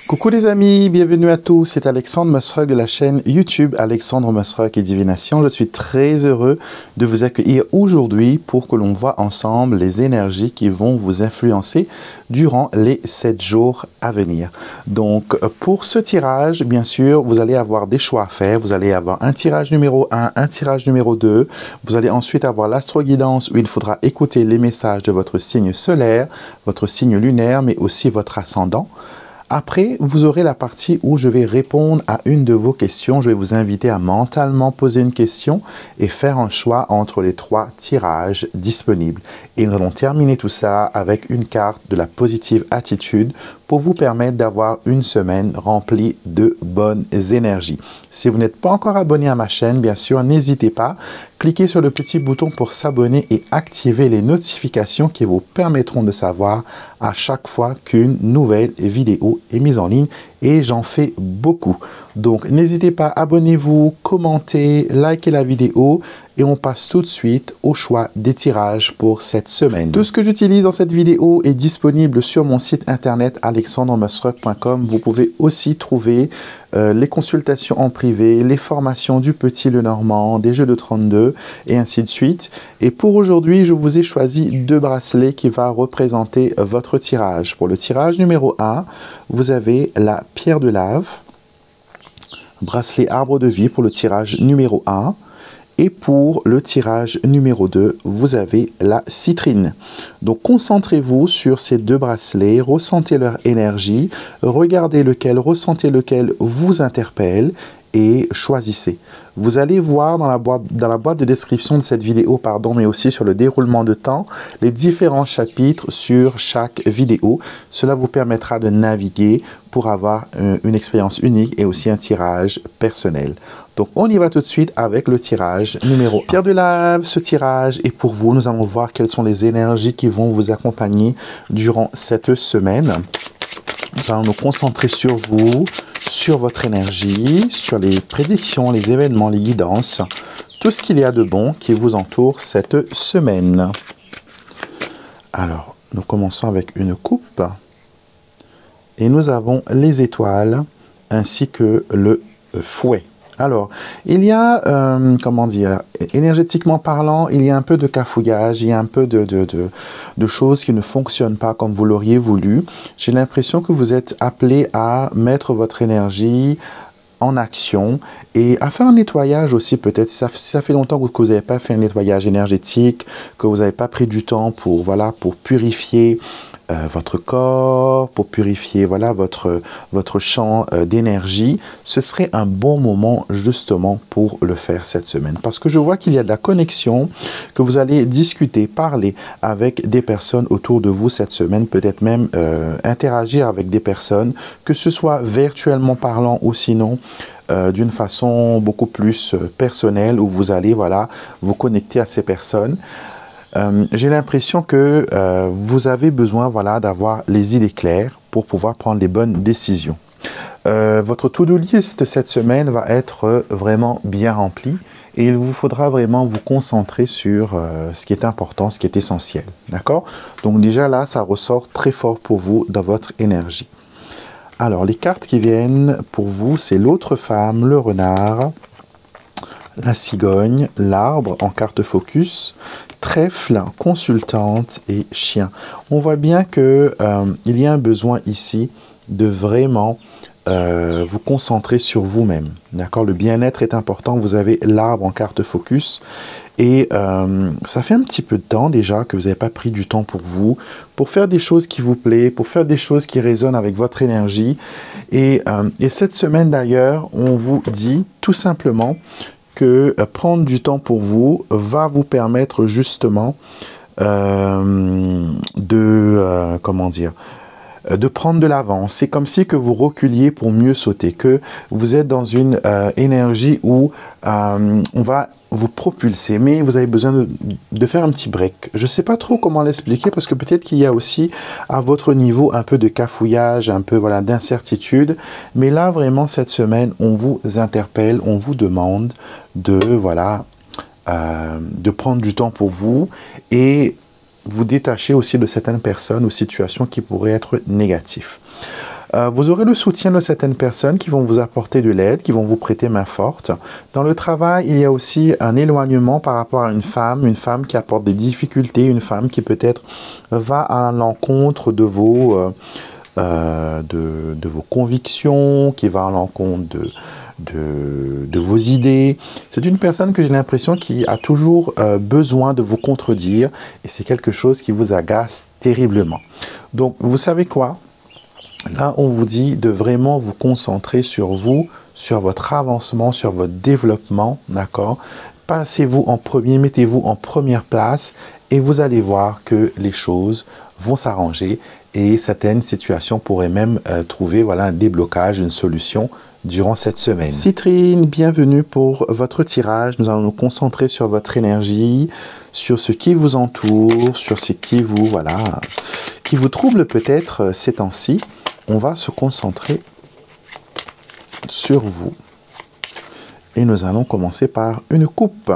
Coucou les amis, bienvenue à tous, c'est Alexandre Mosrock de la chaîne YouTube Alexandre Mosrock et Divination. Je suis très heureux de vous accueillir aujourd'hui pour que l'on voit ensemble les énergies qui vont vous influencer durant les 7 jours à venir. Donc pour ce tirage, bien sûr, vous allez avoir des choix à faire. Vous allez avoir un tirage numéro 1, un tirage numéro 2. Vous allez ensuite avoir l'astro-guidance où il faudra écouter les messages de votre signe solaire, votre signe lunaire, mais aussi votre ascendant. Après, vous aurez la partie où je vais répondre à une de vos questions. Je vais vous inviter à mentalement poser une question et faire un choix entre les 3 tirages disponibles. Et nous allons terminer tout ça avec une carte de la positive attitude pour vous permettre d'avoir une semaine remplie de bonnes énergies. Si vous n'êtes pas encore abonné à ma chaîne, bien sûr, n'hésitez pas. Cliquez sur le petit bouton pour s'abonner et activer les notifications qui vous permettront de savoir à chaque fois qu'une nouvelle vidéo est mise en ligne. Et j'en fais beaucoup. Donc, n'hésitez pas, abonnez-vous, commentez, likez la vidéo. Et on passe tout de suite au choix des tirages pour cette semaine. Tout ce que j'utilise dans cette vidéo est disponible sur mon site internet alexandremosrock.com. Vous pouvez aussi trouver les consultations en privé, les formations du Petit Lenormand, des jeux de 32 et ainsi de suite. Et pour aujourd'hui, je vous ai choisi 2 bracelets qui vont représenter votre tirage. Pour le tirage numéro 1, vous avez la pierre de lave, bracelet arbre de vie pour le tirage numéro 1. Et pour le tirage numéro 2, vous avez la citrine. Donc, concentrez-vous sur ces 2 bracelets, ressentez leur énergie, regardez ressentez lequel vous interpelle et choisissez. Vous allez voir dans la boîte de description de cette vidéo, mais aussi sur le déroulement de temps, les différents chapitres sur chaque vidéo. Cela vous permettra de naviguer pour avoir une expérience unique et aussi un tirage personnel. Donc, on y va tout de suite avec le tirage numéro 1. Pierre de lave, ce tirage est pour vous. Nous allons voir quelles sont les énergies qui vont vous accompagner durant cette semaine. Nous allons nous concentrer sur vous, sur votre énergie, sur les prédictions, les événements, les guidances, tout ce qu'il y a de bon qui vous entoure cette semaine. Alors, nous commençons avec une coupe. Et nous avons les étoiles ainsi que le fouet. Alors, il y a, comment dire, énergétiquement parlant, il y a un peu de cafouillage, il y a un peu de choses qui ne fonctionnent pas comme vous l'auriez voulu. J'ai l'impression que vous êtes appelé à mettre votre énergie en action et à faire un nettoyage aussi peut-être. Si ça fait longtemps que vous n'avez pas fait un nettoyage énergétique, que vous n'avez pas pris du temps pour, voilà, pour purifier votre corps, pour purifier votre champ d'énergie, ce serait un bon moment justement pour le faire cette semaine. Parce que je vois qu'il y a de la connexion, que vous allez discuter, parler avec des personnes autour de vous cette semaine, peut-être même interagir avec des personnes, que ce soit virtuellement parlant ou sinon d'une façon beaucoup plus personnelle où vous allez vous connecter à ces personnes. J'ai l'impression que vous avez besoin d'avoir les idées claires pour pouvoir prendre les bonnes décisions. Votre to-do list cette semaine va être vraiment bien remplie et il vous faudra vraiment vous concentrer sur ce qui est important, ce qui est essentiel. D'accord? Donc déjà là, ça ressort très fort pour vous dans votre énergie. Alors, les cartes qui viennent pour vous, c'est l'autre femme, le renard, la cigogne, l'arbre en carte focus, trèfle, consultante et chien. On voit bien que il y a un besoin ici de vraiment vous concentrer sur vous-même. D'accord? Le bien-être est important. Vous avez l'arbre en carte focus. Et ça fait un petit peu de temps déjà que vous n'avez pas pris du temps pour vous, pour faire des choses qui vous plaisent, pour faire des choses qui résonnent avec votre énergie. Et cette semaine d'ailleurs, on vous dit tout simplement que prendre du temps pour vous va vous permettre justement de prendre de l'avance. C'est comme si que vous reculiez pour mieux sauter, que vous êtes dans une énergie où vous propulser, mais vous avez besoin de faire un petit break. Je ne sais pas trop comment l'expliquer parce que peut-être qu'il y a aussi à votre niveau un peu de cafouillage, un peu voilà, d'incertitude. Mais là, vraiment, cette semaine, on vous interpelle, on vous demande de, voilà, de prendre du temps pour vous et vous détacher aussi de certaines personnes ou situations qui pourraient être négatives. Vous aurez le soutien de certaines personnes qui vont vous apporter de l'aide, qui vont vous prêter main forte. Dans le travail, il y a aussi un éloignement par rapport à une femme qui apporte des difficultés, une femme qui peut-être va à l'encontre de vos convictions, qui va à l'encontre de vos idées. C'est une personne que j'ai l'impression qui a toujours besoin de vous contredire et c'est quelque chose qui vous agace terriblement. Donc, vous savez quoi? Là, on vous dit de vraiment vous concentrer sur vous, sur votre avancement, sur votre développement, d'accord? Passez-vous en premier, mettez-vous en première place et vous allez voir que les choses vont s'arranger et certaines situations pourraient même trouver voilà, un déblocage, une solution durant cette semaine. Citrine, bienvenue pour votre tirage. Nous allons nous concentrer sur votre énergie, sur ce qui vous entoure, sur ce qui vous, voilà, qui vous trouble peut-être ces temps-ci. On va se concentrer sur vous. Et nous allons commencer par une coupe.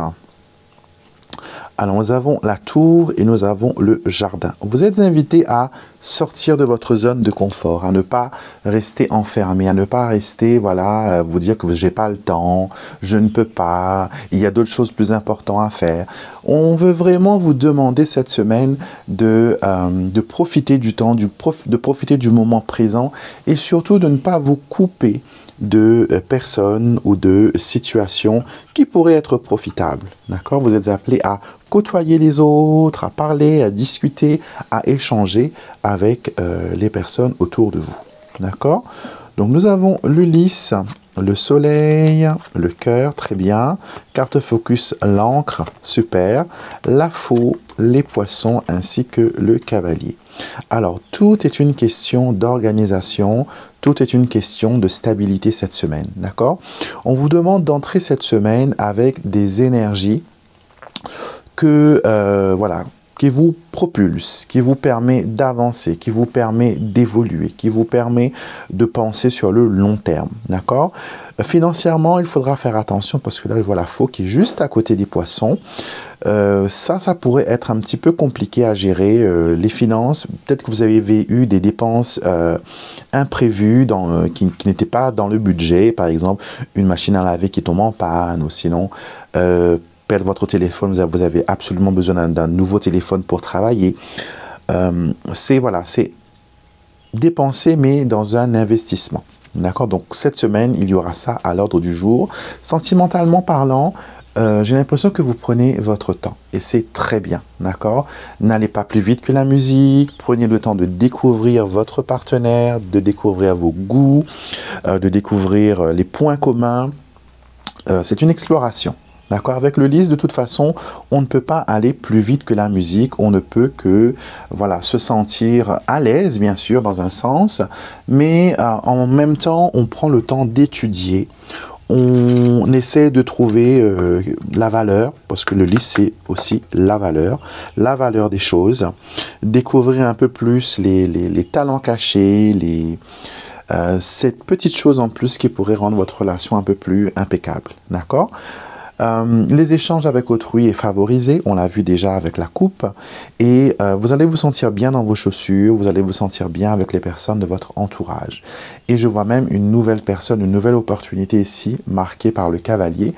Alors, nous avons la tour et nous avons le jardin. Vous êtes invité à sortir de votre zone de confort, à ne pas rester enfermé, à ne pas rester, voilà, vous dire que je n'ai pas le temps, je ne peux pas, il y a d'autres choses plus importantes à faire. On veut vraiment vous demander cette semaine de profiter du temps, de profiter du moment présent et surtout de ne pas vous couper de personnes ou de situations qui pourraient être profitables. D'accord? Vous êtes appelés à côtoyer les autres, à parler, à discuter, à échanger avec les personnes autour de vous. D'accord? Donc nous avons l'Ulysse, le soleil, le cœur, très bien. Carte focus, l'encre, super. La faux, les poissons ainsi que le cavalier. Alors, tout est une question d'organisation, tout est une question de stabilité cette semaine, d'accord? On vous demande d'entrer cette semaine avec des énergies voilà, qui vous propulse, qui vous permet d'avancer, qui vous permet d'évoluer, qui vous permet de penser sur le long terme, d'accord? Financièrement, il faudra faire attention parce que là, je vois la faux qui est juste à côté des poissons. Ça pourrait être un petit peu compliqué à gérer. Les finances, peut-être que vous avez eu des dépenses imprévues qui n'étaient pas dans le budget. Par exemple, une machine à laver qui tombe en panne ou sinon... perdre votre téléphone, vous avez absolument besoin d'un nouveau téléphone pour travailler. C'est dépenser, mais dans un investissement. D'accord? Donc, cette semaine, il y aura ça à l'ordre du jour. Sentimentalement parlant, j'ai l'impression que vous prenez votre temps. Et c'est très bien. D'accord? N'allez pas plus vite que la musique. Prenez le temps de découvrir votre partenaire, de découvrir vos goûts, de découvrir les points communs. C'est une exploration. D'accord? Avec le lys, de toute façon, on ne peut pas aller plus vite que la musique. On ne peut que voilà, se sentir à l'aise, bien sûr, dans un sens. Mais en même temps, on prend le temps d'étudier. On essaie de trouver la valeur, parce que le lys, c'est aussi la valeur des choses. Découvrir un peu plus les talents cachés, cette petite chose en plus qui pourrait rendre votre relation un peu plus impeccable. D'accord? Les échanges avec autrui est favorisé, on l'a vu déjà avec la coupe, et vous allez vous sentir bien dans vos chaussures, vous allez vous sentir bien avec les personnes de votre entourage. Et je vois même une nouvelle personne, une nouvelle opportunité ici, marquée par le cavalier,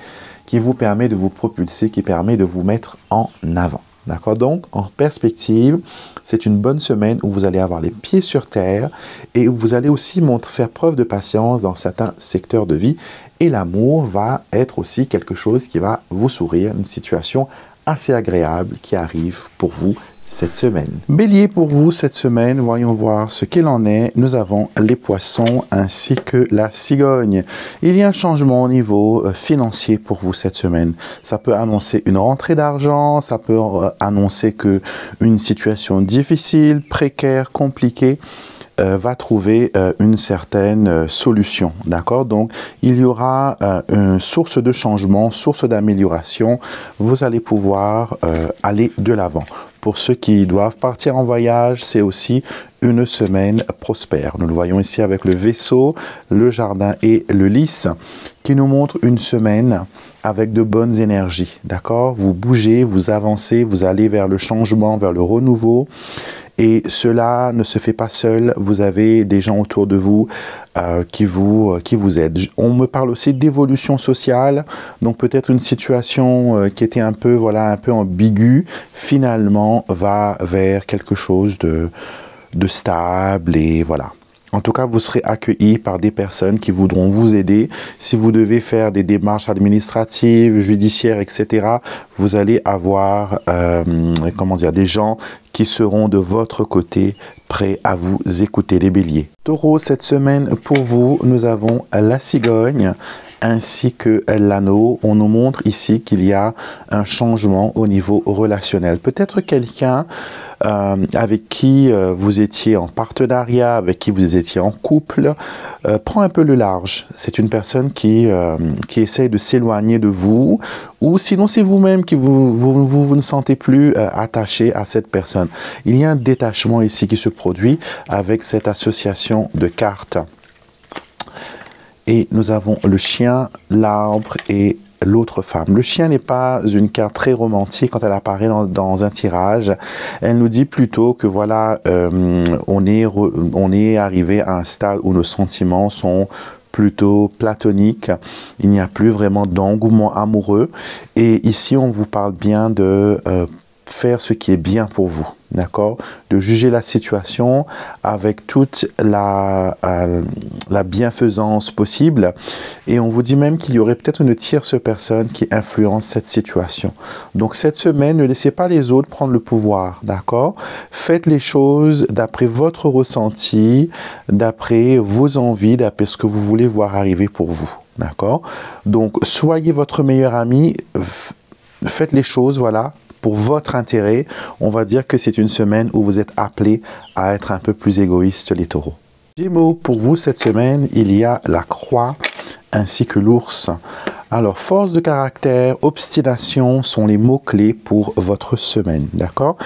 qui vous permet de vous propulser, qui permet de vous mettre en avant. D'accord? Donc, en perspective, c'est une bonne semaine où vous allez avoir les pieds sur terre et où vous allez aussi faire preuve de patience dans certains secteurs de vie. Et l'amour va être aussi quelque chose qui va vous sourire, une situation assez agréable qui arrive pour vous cette semaine. Bélier, pour vous cette semaine, voyons voir ce qu'il en est. Nous avons les poissons ainsi que la cigogne. Il y a un changement au niveau financier pour vous cette semaine. Ça peut annoncer une rentrée d'argent, ça peut annoncer une situation difficile, précaire, compliquée, va trouver une certaine solution, d'accord? Donc, il y aura une source de changement, source d'amélioration. Vous allez pouvoir aller de l'avant. Pour ceux qui doivent partir en voyage, c'est aussi une semaine prospère. Nous le voyons ici avec le vaisseau, le jardin et le lys, qui nous montre une semaine avec de bonnes énergies, d'accord? Vous bougez, vous avancez, vous allez vers le changement, vers le renouveau. Et cela ne se fait pas seul, vous avez des gens autour de vous qui vous aident. On me parle aussi d'évolution sociale, donc peut-être une situation qui était un peu ambiguë, finalement va vers quelque chose de stable et voilà. En tout cas, vous serez accueillis par des personnes qui voudront vous aider. Si vous devez faire des démarches administratives, judiciaires, etc., vous allez avoir des gens qui seront de votre côté, prêts à vous écouter. Les béliers. Taureau, cette semaine, pour vous, nous avons la cigogne ainsi que l'anneau. On nous montre ici qu'il y a un changement au niveau relationnel. Peut-être quelqu'un avec qui vous étiez en partenariat, avec qui vous étiez en couple, prend un peu le large. C'est une personne qui essaye de s'éloigner de vous, ou sinon c'est vous-même qui vous ne sentez plus attaché à cette personne. Il y a un détachement ici qui se produit avec cette association de cartes. Et nous avons le chien, l'arbre et l'autre femme. Le chien n'est pas une carte très romantique quand elle apparaît dans un tirage. Elle nous dit plutôt que voilà, on est arrivé à un stade où nos sentiments sont plutôt platoniques. Il n'y a plus vraiment d'engouement amoureux. Et ici, on vous parle bien de faire ce qui est bien pour vous. D'accord? De juger la situation avec toute la bienfaisance possible. Et on vous dit même qu'il y aurait peut-être une tierce personne qui influence cette situation. Donc cette semaine, ne laissez pas les autres prendre le pouvoir. D'accord? Faites les choses d'après votre ressenti, d'après vos envies, d'après ce que vous voulez voir arriver pour vous. D'accord? Donc soyez votre meilleur ami. Faites les choses, voilà, pour votre intérêt. On va dire que c'est une semaine où vous êtes appelés à être un peu plus égoïstes, les taureaux. Gémeaux, pour vous, cette semaine, il y a la croix ainsi que l'ours. Alors, force de caractère, obstination sont les mots-clés pour votre semaine, d'accord?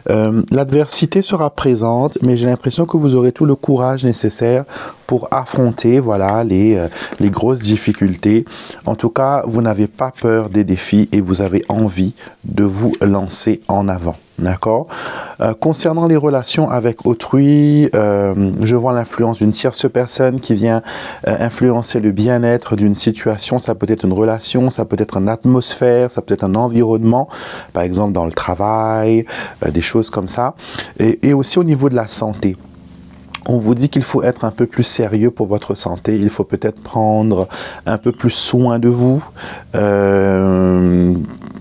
L'adversité sera présente, mais j'ai l'impression que vous aurez tout le courage nécessaire pour affronter, voilà, les grosses difficultés. En tout cas, vous n'avez pas peur des défis et vous avez envie de vous lancer en avant. D'accord? Concernant les relations avec autrui, je vois l'influence d'une tierce personne qui vient influencer le bien-être d'une situation. Ça peut être une relation, ça peut être une atmosphère, ça peut être un environnement, par exemple dans le travail, des choses comme ça. Et aussi au niveau de la santé. On vous dit qu'il faut être un peu plus sérieux pour votre santé. Il faut peut-être prendre un peu plus soin de vous.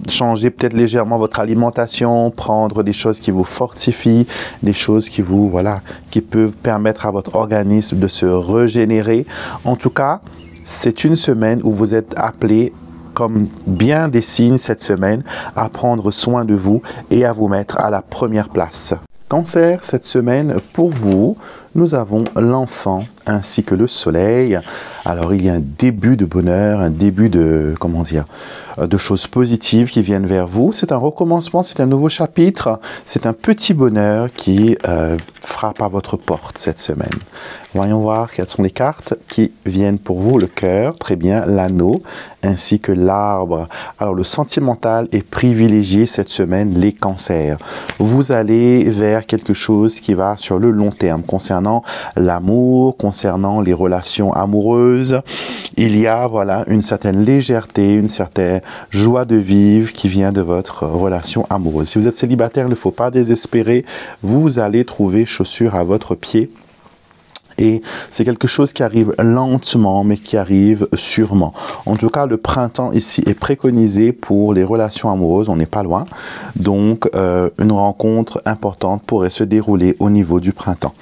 Changer peut-être légèrement votre alimentation, prendre des choses qui vous fortifient, des choses qui vous, voilà, qui peuvent permettre à votre organisme de se régénérer. En tout cas, c'est une semaine où vous êtes appelés, comme bien des signes cette semaine, à prendre soin de vous et à vous mettre à la première place. Cancer, cette semaine, pour vous, nous avons l'enfant ainsi que le soleil. Alors, il y a un début de bonheur, un début de, comment dire, de choses positives qui viennent vers vous. C'est un recommencement, c'est un nouveau chapitre. C'est un petit bonheur qui frappe à votre porte cette semaine. Voyons voir quelles sont les cartes qui viennent pour vous. Le cœur, très bien, l'anneau, ainsi que l'arbre. Alors, le sentimental est privilégié cette semaine, les cancers. Vous allez vers quelque chose qui va sur le long terme, concernant l'amour, concernant les relations amoureuses. Il y a, voilà, une certaine légèreté, une certaine joie de vivre qui vient de votre relation amoureuse. Si vous êtes célibataire, il ne faut pas désespérer. Vous allez trouver chaussure à votre pied. Et c'est quelque chose qui arrive lentement, mais qui arrive sûrement. En tout cas, le printemps ici est préconisé pour les relations amoureuses. On n'est pas loin. Donc, une rencontre importante pourrait se dérouler au niveau du printemps.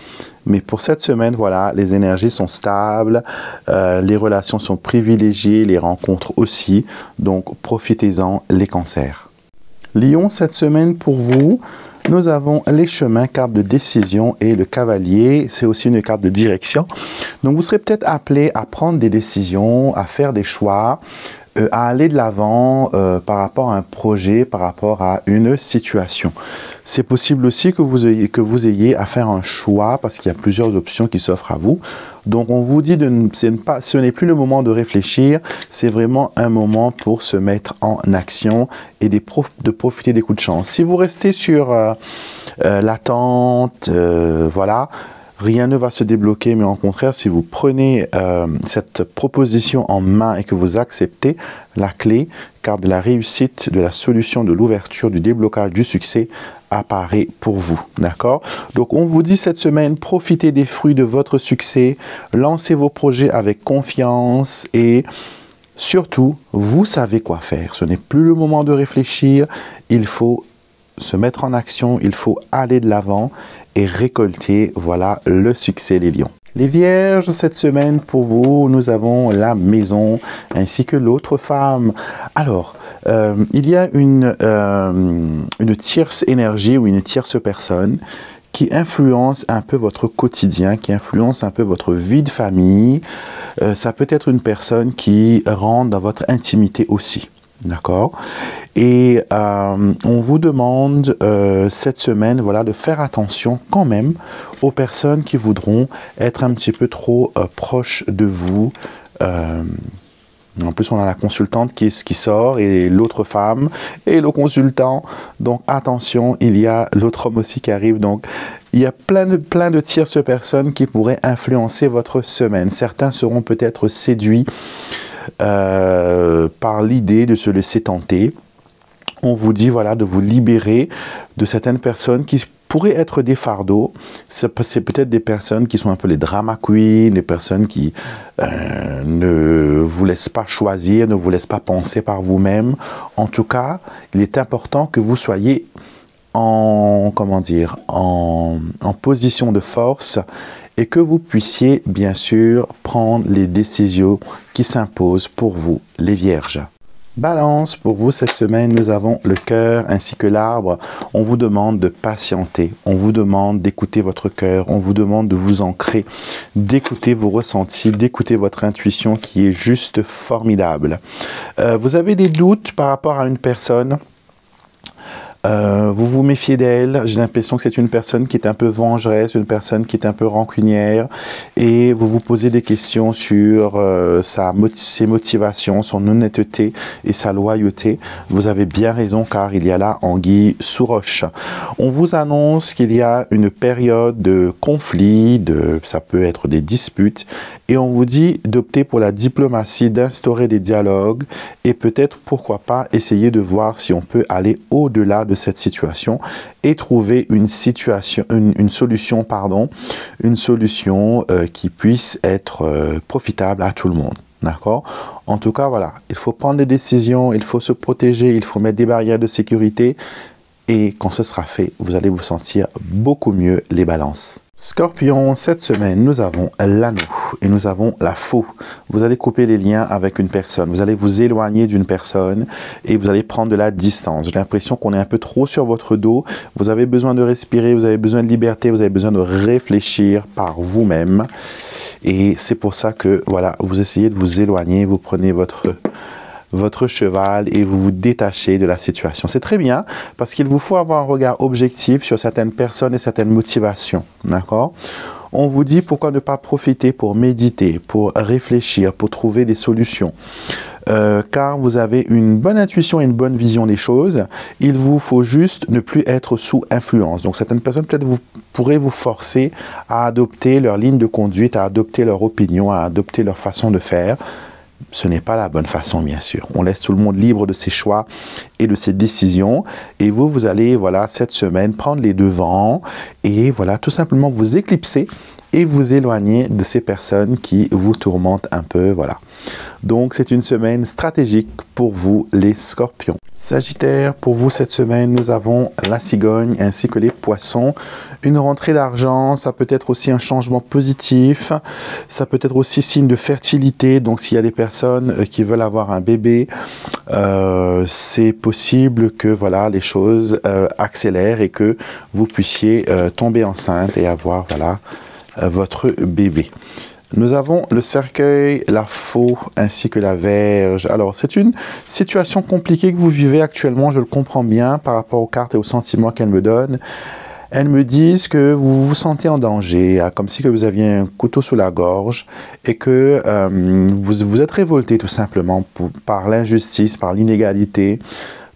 Mais pour cette semaine, voilà, les énergies sont stables, les relations sont privilégiées, les rencontres aussi. Donc, profitez-en, les cancers. Lion, cette semaine pour vous, nous avons les chemins, carte de décision et le cavalier. C'est aussi une carte de direction. Donc, vous serez peut-être appelé à prendre des décisions, à faire des choix, à aller de l'avant par rapport à un projet, par rapport à une situation. C'est possible aussi que vous ayez à faire un choix parce qu'il y a plusieurs options qui s'offrent à vous. Donc, on vous dit ce n'est plus le moment de réfléchir, c'est vraiment un moment pour se mettre en action et de profiter des coups de chance. Si vous restez sur l'attente, voilà, rien ne va se débloquer, mais au contraire, si vous prenez cette proposition en main et que vous acceptez la clé, carte de la réussite, de la solution, de l'ouverture, du déblocage, du succès, apparaît pour vous, d'accord? Donc, on vous dit cette semaine, profitez des fruits de votre succès, lancez vos projets avec confiance et surtout, vous savez quoi faire. Ce n'est plus le moment de réfléchir, il faut se mettre en action, il faut aller de l'avant et récolter, voilà, le succès, les lions. Les vierges, cette semaine, pour vous, nous avons la maison ainsi que l'autre femme. Alors, il y a une tierce énergie ou une tierce personne qui influence un peu votre quotidien, qui influence un peu votre vie de famille. Ça peut être une personne qui rentre dans votre intimité aussi. D'accord? Et on vous demande cette semaine, voilà, de faire attention quand même aux personnes qui voudront être un petit peu trop proches de vous. En plus, on a la consultante qui sort et l'autre femme et le consultant. Donc, attention, il y a l'autre homme aussi qui arrive. Donc, il y a plein de tierces personnes qui pourraient influencer votre semaine. Certains seront peut-être séduits par l'idée de se laisser tenter. On vous dit, voilà, de vous libérer de certaines personnes qui pourraient être des fardeaux. C'est peut-être des personnes qui sont un peu les drama queens, des personnes qui ne vous laissent pas choisir, ne vous laissent pas penser par vous-même. En tout cas, il est important que vous soyez en position de force et que vous puissiez, bien sûr, prendre les décisions qui s'imposent pour vous, les vierges. Balance, pour vous cette semaine, nous avons le cœur ainsi que l'arbre. On vous demande de patienter, on vous demande d'écouter votre cœur, on vous demande de vous ancrer, d'écouter vos ressentis, d'écouter votre intuition qui est juste formidable. Vous avez des doutes par rapport à une personne. Vous vous méfiez d'elle, j'ai l'impression que c'est une personne qui est un peu vengeresse, une personne qui est un peu rancunière et vous vous posez des questions sur ses motivations, son honnêteté et sa loyauté. Vous avez bien raison car il y a là anguille sous roche. On vous annonce qu'il y a une période de conflit, ça peut être des disputes et on vous dit d'opter pour la diplomatie, d'instaurer des dialogues et peut-être pourquoi pas essayer de voir si on peut aller au-delà de cette situation et trouver une solution qui puisse être profitable à tout le monde. D'accord? En tout cas, voilà, il faut prendre des décisions, il faut se protéger, il faut mettre des barrières de sécurité et quand ce sera fait, vous allez vous sentir beaucoup mieux, les balances. Scorpion, cette semaine, nous avons l'anneau et nous avons la faux. Vous allez couper les liens avec une personne, vous allez vous éloigner d'une personne et vous allez prendre de la distance. J'ai l'impression qu'on est un peu trop sur votre dos. Vous avez besoin de respirer, vous avez besoin de liberté, vous avez besoin de réfléchir par vous-même. Et c'est pour ça que, voilà, vous essayez de vous éloigner, vous prenez votre cheval et vous vous détachez de la situation. C'est très bien parce qu'il vous faut avoir un regard objectif sur certaines personnes et certaines motivations. D'accord? On vous dit pourquoi ne pas profiter pour méditer, pour réfléchir, pour trouver des solutions. Car vous avez une bonne intuition et une bonne vision des choses. Il vous faut juste ne plus être sous influence. Donc certaines personnes peut-être pourraient vous forcer à adopter leur ligne de conduite, à adopter leur opinion, à adopter leur façon de faire. Ce n'est pas la bonne façon, bien sûr. On laisse tout le monde libre de ses choix et de ses décisions. Et vous allez, voilà, cette semaine, prendre les devants et, voilà, tout simplement vous éclipser et vous éloigner de ces personnes qui vous tourmentent un peu, voilà. Donc, c'est une semaine stratégique pour vous, les scorpions. Sagittaire, pour vous cette semaine, nous avons la cigogne ainsi que les poissons. Une rentrée d'argent, ça peut être aussi un changement positif, ça peut être aussi signe de fertilité. Donc s'il y a des personnes qui veulent avoir un bébé, c'est possible que voilà, les choses accélèrent et que vous puissiez tomber enceinte et avoir voilà, votre bébé. Nous avons le cercueil, la faux ainsi que la Vierge. Alors, c'est une situation compliquée que vous vivez actuellement, je le comprends bien, par rapport aux cartes et aux sentiments qu'elles me donnent. Elles me disent que vous vous sentez en danger, comme si que vous aviez un couteau sous la gorge et que vous êtes révolté tout simplement par l'injustice, par l'inégalité,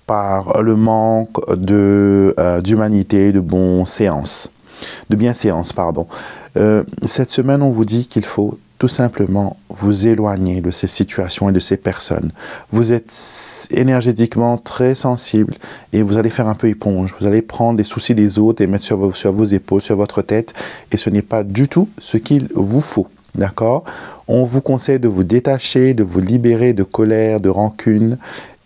par le manque d'humanité, de bienséance, pardon. Cette semaine, on vous dit qu'il faut tout simplement vous éloigner de ces situations et de ces personnes. Vous êtes énergétiquement très sensible et vous allez faire un peu éponge. Vous allez prendre les soucis des autres et mettre sur vos épaules, sur votre tête. Et ce n'est pas du tout ce qu'il vous faut. D'accord? On vous conseille de vous détacher, de vous libérer de colère, de rancune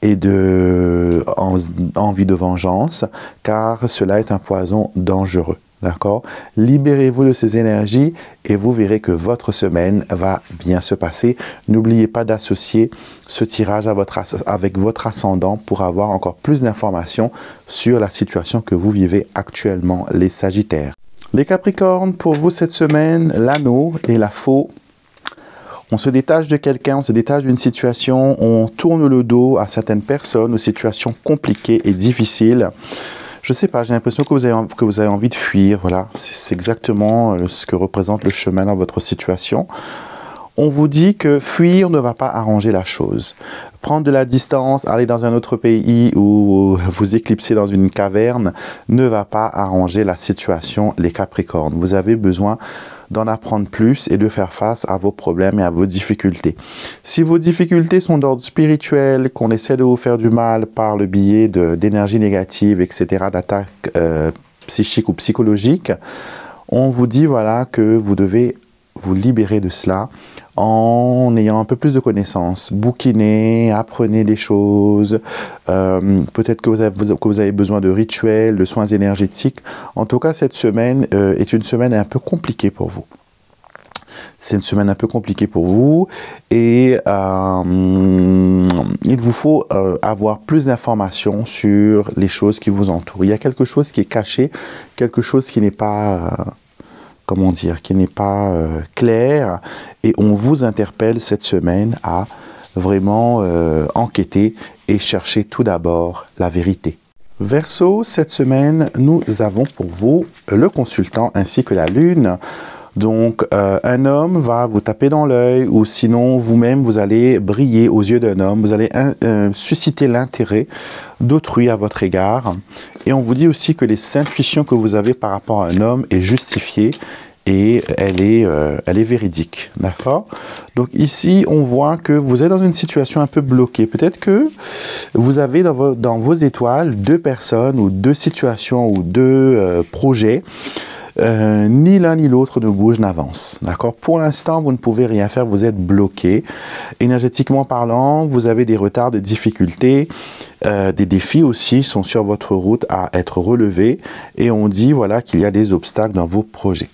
et d'envie de vengeance, car cela est un poison dangereux. D'accord? Libérez-vous de ces énergies et vous verrez que votre semaine va bien se passer. N'oubliez pas d'associer ce tirage avec votre ascendant pour avoir encore plus d'informations sur la situation que vous vivez actuellement, les Sagittaires. Les Capricornes, pour vous cette semaine, l'anneau et la faux. On se détache de quelqu'un, on se détache d'une situation, on tourne le dos à certaines personnes, aux situations compliquées et difficiles. Je ne sais pas, j'ai l'impression que vous avez envie de fuir, voilà. C'est exactement ce que représente le chemin dans votre situation. On vous dit que fuir ne va pas arranger la chose. Prendre de la distance, aller dans un autre pays ou vous éclipser dans une caverne ne va pas arranger la situation, les Capricornes. Vous avez besoin d'en apprendre plus et de faire face à vos problèmes et à vos difficultés. Si vos difficultés sont d'ordre spirituel, qu'on essaie de vous faire du mal par le biais d'énergie négative, etc., d'attaques psychiques ou psychologiques, on vous dit voilà, que vous devez vous libérer de cela en ayant un peu plus de connaissances. Bouquinez, apprenez des choses, peut-être que vous avez besoin de rituels, de soins énergétiques. En tout cas, cette semaine est une semaine un peu compliquée pour vous. C'est une semaine un peu compliquée pour vous et il vous faut avoir plus d'informations sur les choses qui vous entourent. Il y a quelque chose qui est caché, quelque chose qui n'est pas... comment dire, qui n'est pas clair, et on vous interpelle cette semaine à vraiment enquêter et chercher tout d'abord la vérité. Verseau, cette semaine, nous avons pour vous le consultant ainsi que la lune. Donc, un homme va vous taper dans l'œil ou sinon vous-même, vous allez briller aux yeux d'un homme. Vous allez susciter l'intérêt d'autrui à votre égard. Et on vous dit aussi que les intuitions que vous avez par rapport à un homme est justifiée et elle est véridique. D'accord? Donc ici, on voit que vous êtes dans une situation un peu bloquée. Peut-être que vous avez dans vos étoiles deux personnes ou deux situations ou deux projets. Ni l'un ni l'autre ne bouge, n'avance. D'accord? Pour l'instant, vous ne pouvez rien faire, vous êtes bloqué. Énergétiquement parlant, vous avez des retards, des difficultés, des défis aussi sont sur votre route à être relevés. Et on dit voilà, qu'il y a des obstacles dans vos projets.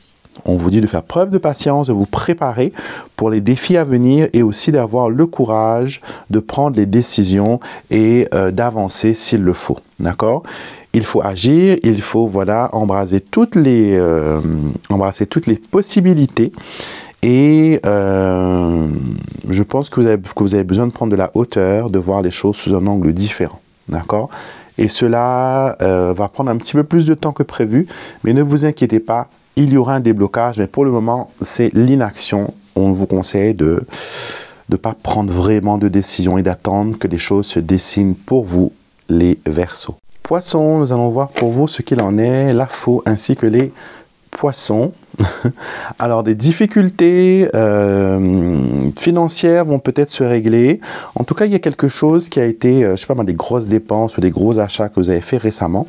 On vous dit de faire preuve de patience, de vous préparer pour les défis à venir et aussi d'avoir le courage de prendre les décisions et d'avancer s'il le faut. D'accord? Il faut agir, il faut voilà, embrasser toutes les possibilités et je pense que vous avez besoin de prendre de la hauteur, de voir les choses sous un angle différent. D'accord? Et cela va prendre un petit peu plus de temps que prévu, mais ne vous inquiétez pas, il y aura un déblocage, mais pour le moment, c'est l'inaction. On vous conseille de ne pas prendre vraiment de décision et d'attendre que les choses se dessinent pour vous, les Verseaux. Poissons, nous allons voir pour vous ce qu'il en est, la faux ainsi que les poissons. Alors, des difficultés financières vont peut-être se régler. En tout cas, il y a quelque chose qui a été, je ne sais pas, des grosses dépenses ou des gros achats que vous avez fait récemment.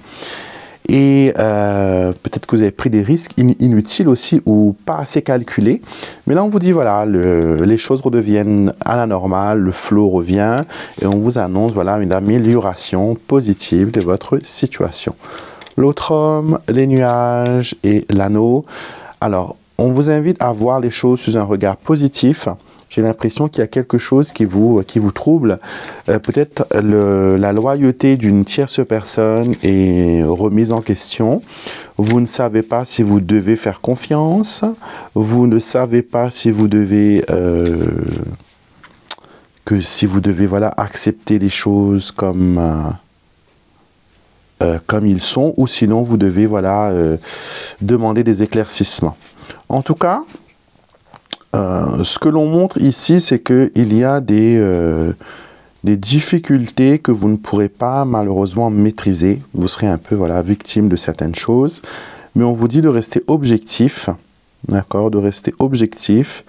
et peut-être que vous avez pris des risques inutiles aussi ou pas assez calculés. Mais là, on vous dit, voilà, les choses redeviennent à la normale, le flow revient et on vous annonce, voilà, une amélioration positive de votre situation. L'autre homme, les nuages et l'anneau. Alors, on vous invite à voir les choses sous un regard positif. J'ai l'impression qu'il y a quelque chose qui vous trouble. Peut-être la loyauté d'une tierce personne est remise en question. Vous ne savez pas si vous devez faire confiance. Vous ne savez pas si vous devez voilà, accepter les choses comme ils sont, ou sinon vous devez voilà, demander des éclaircissements. En tout cas, ce que l'on montre ici, c'est qu'il y a des difficultés que vous ne pourrez pas malheureusement maîtriser. Vous serez un peu voilà, victime de certaines choses. Mais on vous dit de rester objectif, d'accord, de rester objectif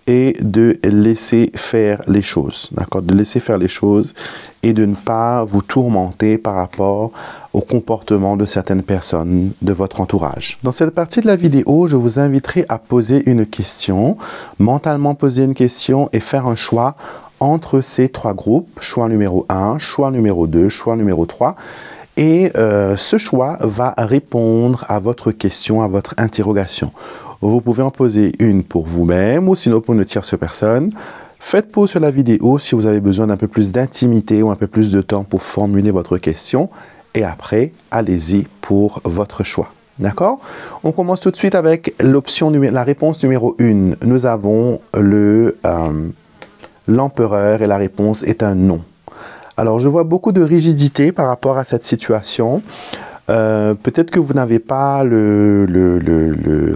et de laisser faire les choses, d'accord, de laisser faire les choses et de ne pas vous tourmenter par rapport au comportement de certaines personnes de votre entourage. Dans cette partie de la vidéo, je vous inviterai à poser une question, mentalement poser une question et faire un choix entre ces trois groupes, choix numéro 1, choix numéro 2, choix numéro 3. Et ce choix va répondre à votre question, à votre interrogation. Vous pouvez en poser une pour vous-même ou sinon pour une tierce personne. Faites pause sur la vidéo si vous avez besoin d'un peu plus d'intimité ou un peu plus de temps pour formuler votre question. Et après, allez-y pour votre choix. D'accord? On commence tout de suite avec la réponse numéro 1. Nous avons l'empereur et la réponse est un non. Alors, je vois beaucoup de rigidité par rapport à cette situation. Peut-être que vous n'avez pas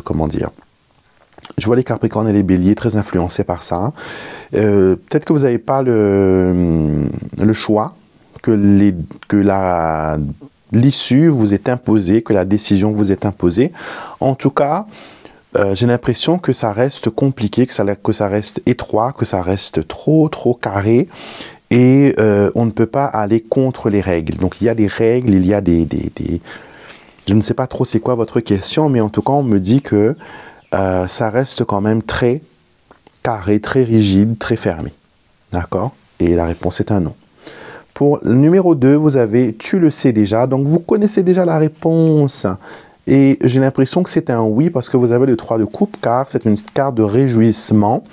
comment dire? Je vois les Capricornes et les Béliers très influencés par ça. Peut-être que vous n'avez pas le choix, que l'issue vous est imposée, que la décision vous est imposée. En tout cas, j'ai l'impression que ça reste compliqué, que ça reste étroit, que ça reste trop carré. Et on ne peut pas aller contre les règles. Donc, il y a des règles, il y a Je ne sais pas trop c'est quoi votre question, mais en tout cas, on me dit que ça reste quand même très carré, très rigide, très fermé. D'accord? Et la réponse est un non. Pour le numéro 2, vous avez « tu le sais déjà ». Donc, vous connaissez déjà la réponse. Et j'ai l'impression que c'est un oui parce que vous avez le 3 de coupe, car c'est une carte de réjouissement.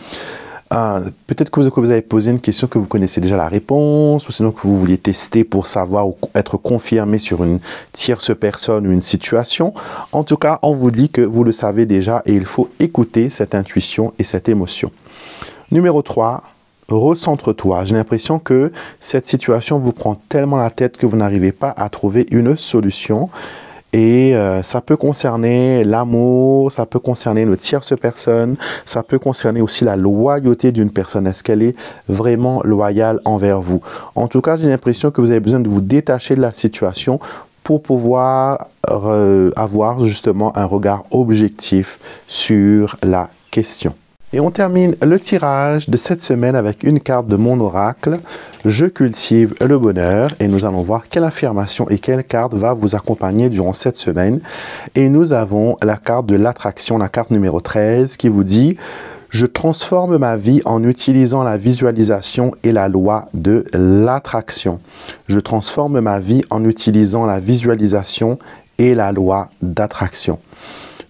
Peut-être que vous avez posé une question que vous connaissez déjà la réponse, ou sinon que vous vouliez tester pour savoir ou être confirmé sur une tierce personne ou une situation. En tout cas, on vous dit que vous le savez déjà et il faut écouter cette intuition et cette émotion. Numéro 3, recentre-toi. J'ai l'impression que cette situation vous prend tellement la tête que vous n'arrivez pas à trouver une solution. Et ça peut concerner l'amour, ça peut concerner une tierce personne, ça peut concerner aussi la loyauté d'une personne. Est-ce qu'elle est vraiment loyale envers vous? En tout cas, j'ai l'impression que vous avez besoin de vous détacher de la situation pour pouvoir avoir justement un regard objectif sur la question. Et on termine le tirage de cette semaine avec une carte de mon oracle. Je cultive le bonheur et nous allons voir quelle affirmation et quelle carte va vous accompagner durant cette semaine. Et nous avons la carte de l'attraction, la carte numéro 13 qui vous dit « Je transforme ma vie en utilisant la visualisation et la loi de l'attraction. Je transforme ma vie en utilisant la visualisation et la loi d'attraction. »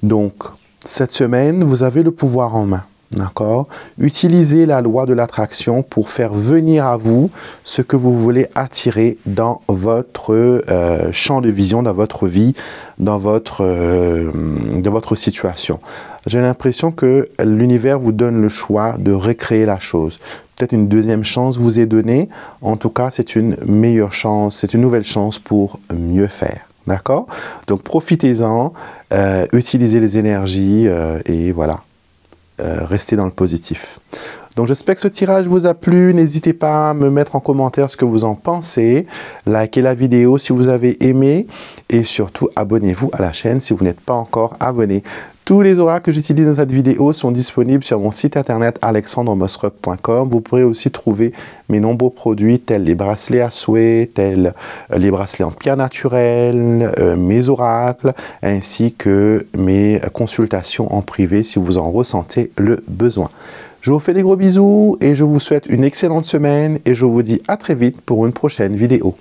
Donc, cette semaine, vous avez le pouvoir en main. D'accord? Utilisez la loi de l'attraction pour faire venir à vous ce que vous voulez attirer dans votre champ de vision, dans votre vie, dans votre situation. J'ai l'impression que l'univers vous donne le choix de recréer la chose. Peut-être une deuxième chance vous est donnée. En tout cas, c'est une meilleure chance, c'est une nouvelle chance pour mieux faire. D'accord? Donc, profitez-en, utilisez les énergies et voilà. Restez dans le positif. Donc j'espère que ce tirage vous a plu. N'hésitez pas à me mettre en commentaire ce que vous en pensez. Likez la vidéo si vous avez aimé. Et surtout, abonnez-vous à la chaîne si vous n'êtes pas encore abonné. Tous les oracles que j'utilise dans cette vidéo sont disponibles sur mon site internet alexandremosrock.com. Vous pourrez aussi trouver mes nombreux produits tels les bracelets à souhait, tels les bracelets en pierre naturelle, mes oracles, ainsi que mes consultations en privé si vous en ressentez le besoin. Je vous fais des gros bisous et je vous souhaite une excellente semaine et je vous dis à très vite pour une prochaine vidéo.